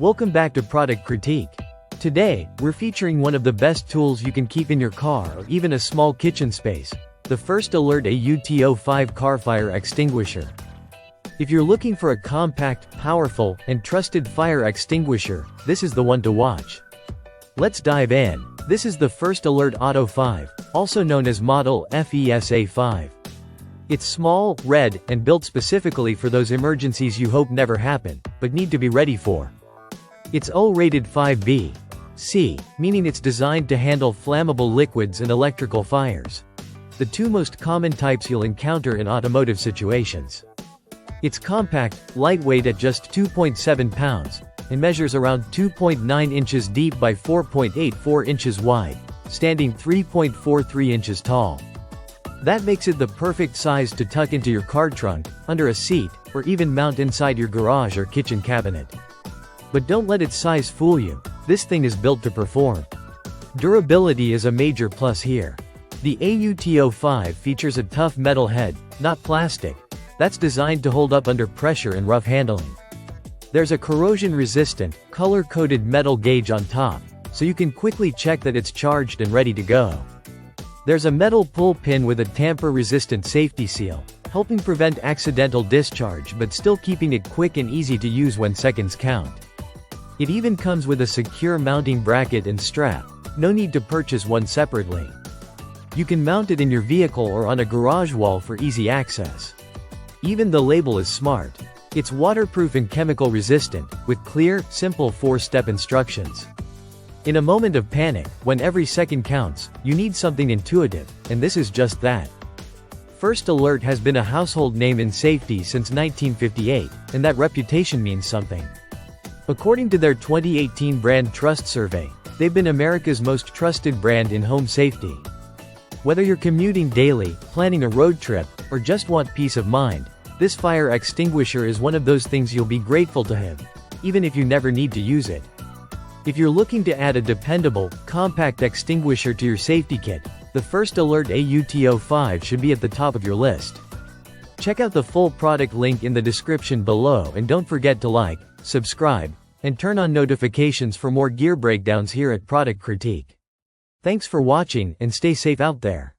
Welcome back to Product Critique. Today, we're featuring one of the best tools you can keep in your car or even a small kitchen space, the First Alert AUTO5 car fire extinguisher. If you're looking for a compact, powerful, and trusted fire extinguisher, this is the one to watch. Let's dive in. This is the First Alert AUTO5, also known as model FESA5. It's small, red, and built specifically for those emergencies you hope never happen, but need to be ready for. It's O-rated 5B/C, meaning it's designed to handle flammable liquids and electrical fires, the two most common types you'll encounter in automotive situations. It's compact, lightweight at just 2.7 pounds, and measures around 2.9 inches deep by 4.84 inches wide, standing 3.43 inches tall. That makes it the perfect size to tuck into your car trunk, under a seat, or even mount inside your garage or kitchen cabinet. But don't let its size fool you, this thing is built to perform. Durability is a major plus here. The AUTO5 features a tough metal head, not plastic, that's designed to hold up under pressure and rough handling. There's a corrosion-resistant, color-coded metal gauge on top, so you can quickly check that it's charged and ready to go. There's a metal pull pin with a tamper-resistant safety seal, helping prevent accidental discharge but still keeping it quick and easy to use when seconds count. It even comes with a secure mounting bracket and strap, no need to purchase one separately. You can mount it in your vehicle or on a garage wall for easy access. Even the label is smart. It's waterproof and chemical resistant, with clear, simple 4-step instructions. In a moment of panic, when every second counts, you need something intuitive, and this is just that. First Alert has been a household name in safety since 1958, and that reputation means something. According to their 2018 brand trust survey, they've been America's most trusted brand in home safety. Whether you're commuting daily, planning a road trip, or just want peace of mind, this fire extinguisher is one of those things you'll be grateful to have, even if you never need to use it. If you're looking to add a dependable, compact extinguisher to your safety kit, the First Alert AUTO5 should be at the top of your list. Check out the full product link in the description below and don't forget to like, subscribe, and turn on notifications for more gear breakdowns here at Product Critique. Thanks for watching and stay safe out there.